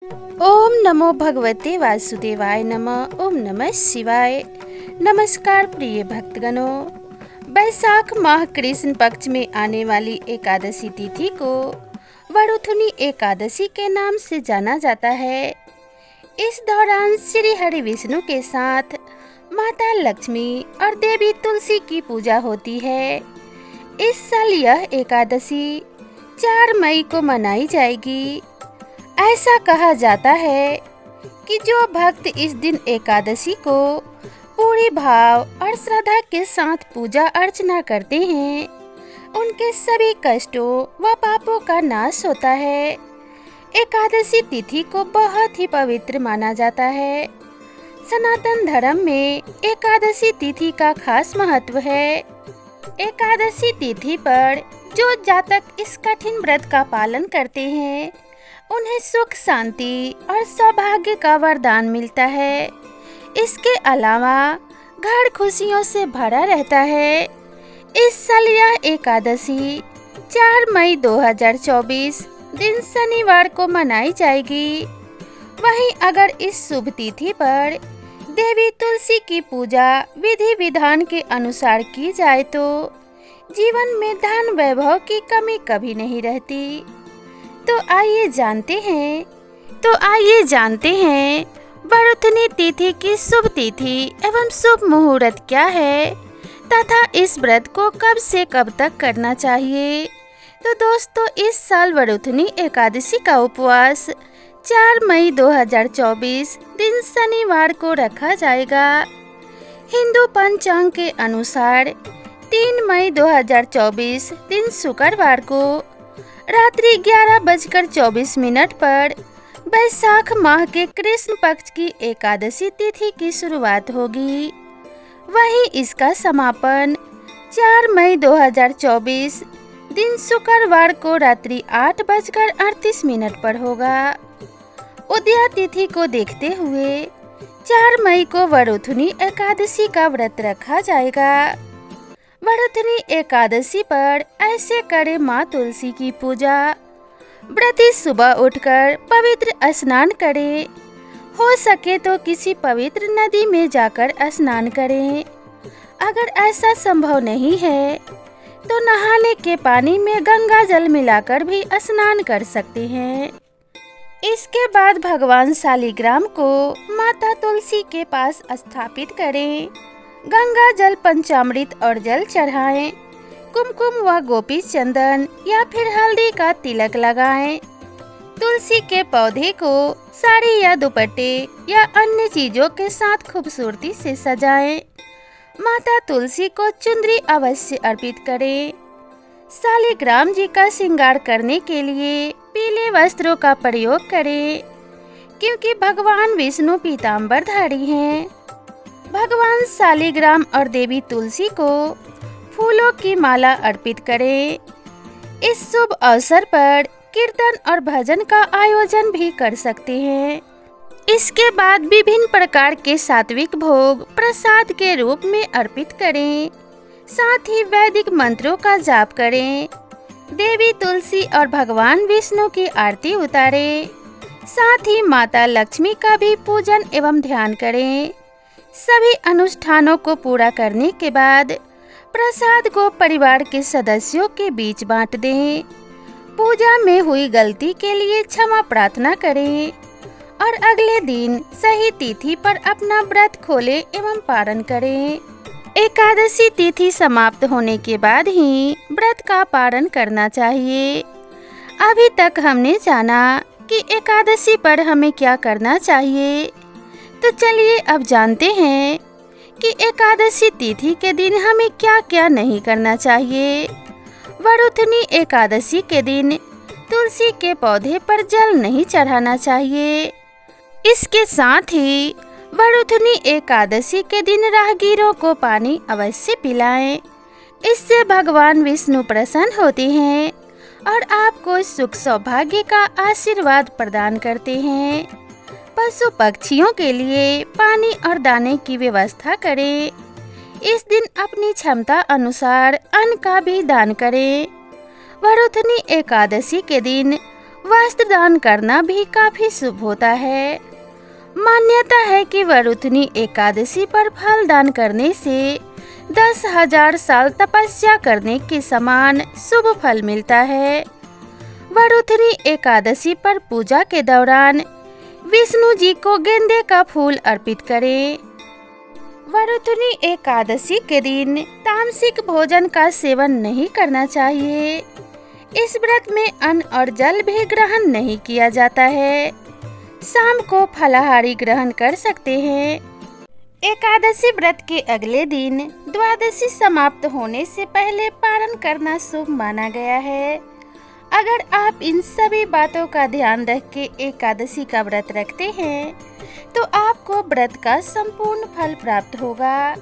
ओम नमो भगवते वासुदेवाय नमः। ओम नमः शिवाय। नमस्कार प्रिय भक्तगणों। बैसाख माह कृष्ण पक्ष में आने वाली एकादशी तिथि को वरुथुनी एकादशी के नाम से जाना जाता है। इस दौरान श्री हरि विष्णु के साथ माता लक्ष्मी और देवी तुलसी की पूजा होती है। इस साल यह एकादशी 4 मई को मनाई जाएगी। ऐसा कहा जाता है कि जो भक्त इस दिन एकादशी को पूरी भाव और श्रद्धा के साथ पूजा अर्चना करते हैं, उनके सभी कष्टों व पापों का नाश होता है। एकादशी तिथि को बहुत ही पवित्र माना जाता है। सनातन धर्म में एकादशी तिथि का खास महत्व है। एकादशी तिथि पर जो जातक इस कठिन व्रत का पालन करते हैं, उन्हें सुख शांति और सौभाग्य का वरदान मिलता है। इसके अलावा घर खुशियों से भरा रहता है। इस साल यह एकादशी 4 मई 2024 दिन शनिवार को मनाई जाएगी। वहीं अगर इस शुभ तिथि पर देवी तुलसी की पूजा विधि विधान के अनुसार की जाए तो जीवन में धन वैभव की कमी कभी नहीं रहती। तो आइए जानते हैं वरुथुनी तिथि की शुभ तिथि एवं शुभ मुहूर्त क्या है तथा इस व्रत को कब से कब तक करना चाहिए। तो दोस्तों, इस साल वरुथुनी एकादशी का उपवास 4 मई 2024 दिन शनिवार को रखा जाएगा। हिंदू पंचांग के अनुसार 3 मई 2024 दिन शुक्रवार को रात्रि 11:24 पर बैसाख माह के कृष्ण पक्ष की एकादशी तिथि की शुरुआत होगी। वहीं इसका समापन 4 मई 2024 दिन शुक्रवार को रात्रि 8:38 पर होगा। उदया तिथि को देखते हुए 4 मई को वरुथुनी एकादशी का व्रत रखा जाएगा। वरुथुनी एकादशी पर ऐसे करें माँ तुलसी की पूजा। व्रती सुबह उठकर पवित्र स्नान करें। हो सके तो किसी पवित्र नदी में जाकर स्नान करें। अगर ऐसा संभव नहीं है तो नहाने के पानी में गंगा जल मिलाकर भी स्नान कर सकते हैं। इसके बाद भगवान शालिग्राम को माता तुलसी के पास स्थापित करें। गंगा जल, पंचामृत और जल चढ़ाएं। कुमकुम व गोपी चंदन या फिर हल्दी का तिलक लगाएं। तुलसी के पौधे को साड़ी या दुपट्टे या अन्य चीजों के साथ खूबसूरती से सजाएं। माता तुलसी को चुंदरी अवश्य अर्पित करें। शालिग्राम जी का श्रृंगार करने के लिए पीले वस्त्रों का प्रयोग करें, क्योंकि भगवान विष्णु पीताम्बरधारी हैं। भगवान शालिग्राम और देवी तुलसी को फूलों की माला अर्पित करें। इस शुभ अवसर पर कीर्तन और भजन का आयोजन भी कर सकते हैं। इसके बाद विभिन्न प्रकार के सात्विक भोग प्रसाद के रूप में अर्पित करें। साथ ही वैदिक मंत्रों का जाप करें। देवी तुलसी और भगवान विष्णु की आरती उतारें। साथ ही माता लक्ष्मी का भी पूजन एवं ध्यान करें। सभी अनुष्ठानों को पूरा करने के बाद प्रसाद को परिवार के सदस्यों के बीच बांट दें। पूजा में हुई गलती के लिए क्षमा प्रार्थना करें और अगले दिन सही तिथि पर अपना व्रत खोलें एवं पारण करें। एकादशी तिथि समाप्त होने के बाद ही व्रत का पारण करना चाहिए। अभी तक हमने जाना कि एकादशी पर हमें क्या करना चाहिए, तो चलिए अब जानते हैं कि एकादशी तिथि के दिन हमें क्या क्या नहीं करना चाहिए। वरुथुनी एकादशी के दिन तुलसी के पौधे पर जल नहीं चढ़ाना चाहिए। इसके साथ ही वरुथुनी एकादशी के दिन राहगीरों को पानी अवश्य पिलाएं। इससे भगवान विष्णु प्रसन्न होते हैं और आपको सुख सौभाग्य का आशीर्वाद प्रदान करते हैं। पशु पक्षियों के लिए पानी और दाने की व्यवस्था करें। इस दिन अपनी क्षमता अनुसार अन्न का भी दान करें। वरुथुनी एकादशी के दिन वस्त्र दान करना भी काफी शुभ होता है। मान्यता है कि वरुथनी एकादशी पर फल दान करने से 10,000 साल तपस्या करने के समान शुभ फल मिलता है। वरुथनी एकादशी पर पूजा के दौरान विष्णु जी को गेंदे का फूल अर्पित करें। वरुथनी एकादशी के दिन तामसिक भोजन का सेवन नहीं करना चाहिए। इस व्रत में अन्न और जल भी ग्रहण नहीं किया जाता है। शाम को फलाहारी ग्रहण कर सकते हैं। एकादशी व्रत के अगले दिन द्वादशी समाप्त होने से पहले पारण करना शुभ माना गया है। अगर आप इन सभी बातों का ध्यान रख के एकादशी का व्रत रखते हैं तो आपको व्रत का संपूर्ण फल प्राप्त होगा।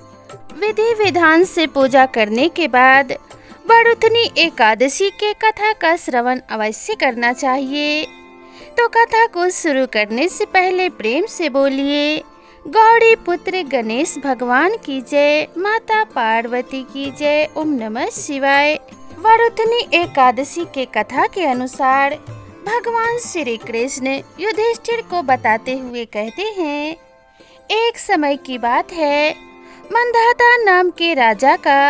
विधि विधान से पूजा करने के बाद वरुथनी एकादशी के कथा का श्रवण अवश्य करना चाहिए। तो कथा को शुरू करने से पहले प्रेम से बोलिए गौरी पुत्र गणेश भगवान की जय, माता पार्वती की जय। ओम नमः शिवाय। वरुथनी एकादशी के कथा के अनुसार भगवान श्री कृष्ण युधिष्ठिर को बताते हुए कहते हैं, एक समय की बात है, मंधाता नाम के राजा का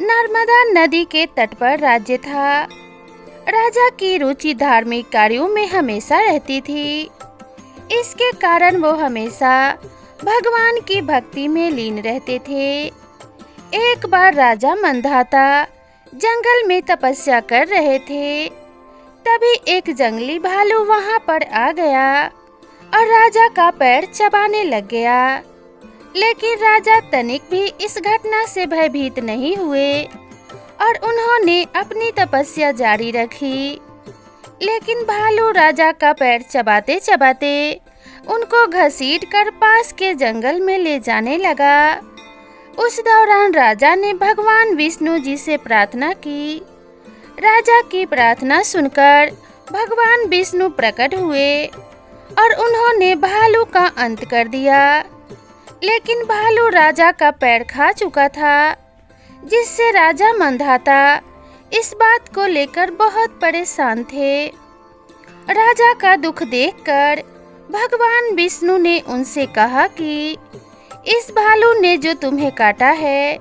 नर्मदा नदी के तट पर राज्य था। राजा की रुचि धार्मिक कार्यों में हमेशा रहती थी। इसके कारण वो हमेशा भगवान की भक्ति में लीन रहते थे। एक बार राजा मंधाता जंगल में तपस्या कर रहे थे। तभी एक जंगली भालू वहां पर आ गया और राजा का पैर चबाने लग गया। लेकिन राजा तनिक भी इस घटना से भयभीत नहीं हुए और उन्होंने अपनी तपस्या जारी रखी। लेकिन भालू राजा का पैर चबाते चबाते उनको घसीट कर पास के जंगल में ले जाने लगा। उस दौरान राजा ने भगवान विष्णु जी से प्रार्थना की। राजा की प्रार्थना सुनकर भगवान विष्णु प्रकट हुए और उन्होंने भालू का अंत कर दिया। लेकिन भालू राजा का पैर खा चुका था, जिससे राजा मंधाता इस बात को लेकर बहुत परेशान थे। राजा का दुख देखकर भगवान विष्णु ने उनसे कहा कि इस भालू ने जो तुम्हें काटा है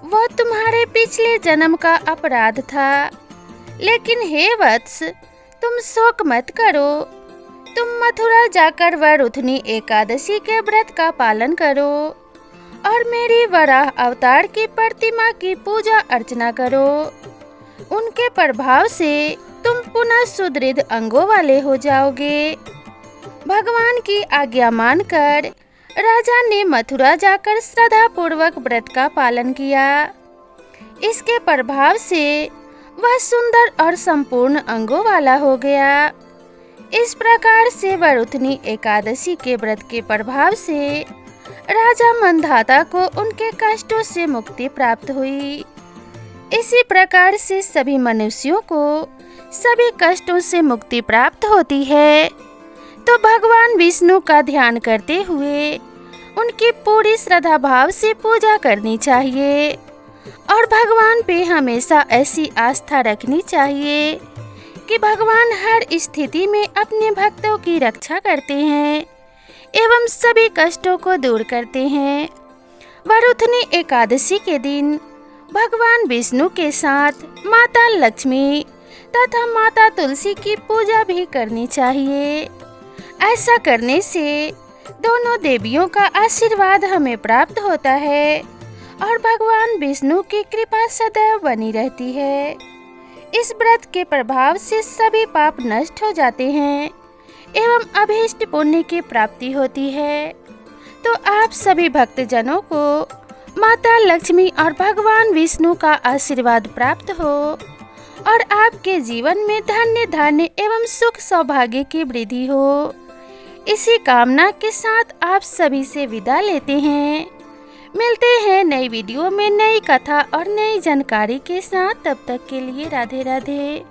वो तुम्हारे पिछले जन्म का अपराध था। लेकिन हे वत्स, तुम शोक मत करो। तुम मथुरा जाकर वरुथनी एकादशी के व्रत का पालन करो और मेरी वराह अवतार की प्रतिमा की पूजा अर्चना करो। उनके प्रभाव से तुम पुनः सुदृढ़ अंगों वाले हो जाओगे। भगवान की आज्ञा मानकर राजा ने मथुरा जाकर श्रद्धा पूर्वक व्रत का पालन किया। इसके प्रभाव से वह सुंदर और संपूर्ण अंगों वाला हो गया। इस प्रकार से वरुथनी एकादशी के व्रत के प्रभाव से राजा मंधाता को उनके कष्टों से मुक्ति प्राप्त हुई। इसी प्रकार से सभी मनुष्यों को सभी कष्टों से मुक्ति प्राप्त होती है। तो भगवान विष्णु का ध्यान करते हुए उनकी पूरी श्रद्धा भाव से पूजा करनी चाहिए और भगवान पे हमेशा ऐसी आस्था रखनी चाहिए कि भगवान हर स्थिति में अपने भक्तों की रक्षा करते हैं एवं सभी कष्टों को दूर करते हैं। वरुथनी एकादशी के दिन भगवान विष्णु के साथ माता लक्ष्मी तथा माता तुलसी की पूजा भी करनी चाहिए। ऐसा करने से दोनों देवियों का आशीर्वाद हमें प्राप्त होता है और भगवान विष्णु की कृपा सदैव बनी रहती है। इस व्रत के प्रभाव से सभी पाप नष्ट हो जाते हैं एवं अभीष्ट पुण्य की प्राप्ति होती है। तो आप सभी भक्तजनों को माता लक्ष्मी और भगवान विष्णु का आशीर्वाद प्राप्त हो और आपके जीवन में धन्य धान्य एवं सुख सौभाग्य की वृद्धि हो। इसी कामना के साथ आप सभी से विदा लेते हैं। मिलते हैं नई वीडियो में नई कथा और नई जानकारी के साथ। तब तक के लिए राधे राधे।